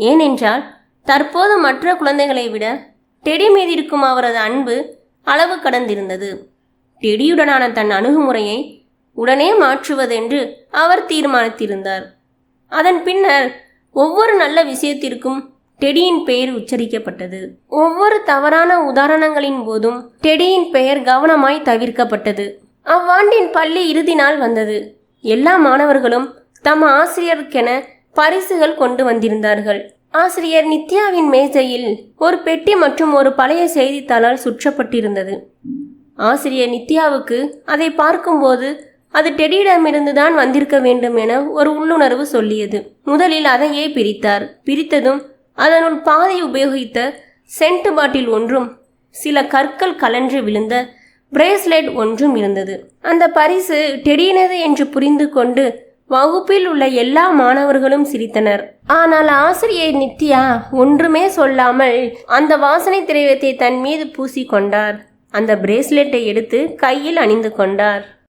ஏனென்றால் தற்போது மற்ற குழந்தைகளை விட டெடி மீது இருக்கும் அவரது அன்பு அளவு கடந்திருந்தது. டெடியுடனான தன் அணுகுமுறையை உடனே மாற்றுவதென்று அவர் தீர்மானித்திருந்தார். அதன் பின்னர் ஒவ்வொரு நல்ல விஷயத்திற்கும் டெடியின் பெயர் உச்சரிக்கப்பட்டது. ஒவ்வொரு தவறான உதாரணங்களின் போதும் டெடியின் பெயர் கவனமாய் தவிர்க்கப்பட்டது. அவ்வாண்டின் பள்ளி இறுதி நாள் வந்தது. எல்லா மாணவர்களும் தம் ஆசிரியருக்கென பரிசுகள் கொண்டு வந்திருந்தார்கள். ஆசிரியர் நித்யாவின் மேஜையில் ஒரு பெட்டி மற்றும் ஒரு பழைய செய்தித்தாளால் சுற்றப்பட்டிருந்தது. ஆசிரியர் நித்யாவுக்கு அதை பார்க்கும்போது அது டெடியிடமிருந்துதான் வந்திருக்க வேண்டும் என ஒரு உள்ளுணர்வு சொல்லியது. முதலில் அதையே பிரித்தார். பிரித்ததும் அதனுள் பாதை உபயோகித்த சென்ட் பாட்டில் ஒன்றும் சில கற்கள் கலன்று விழுந்த பிரேஸ்லெட் ஒன்றும் இருந்தது. அந்த பரிசு டெடியினது என்று புரிந்து கொண்டு வகுப்பில் உள்ள எல்லா மாணவர்களும் சிரித்தனர். ஆனால் ஆசிரியர் நித்யா ஒன்றுமே சொல்லாமல் அந்த வாசனை திரவியத்தை தன் மீது பூசிக்கொண்டார். அந்த பிரேஸ்லெட்டை எடுத்து கையில் அணிந்து கொண்டார்.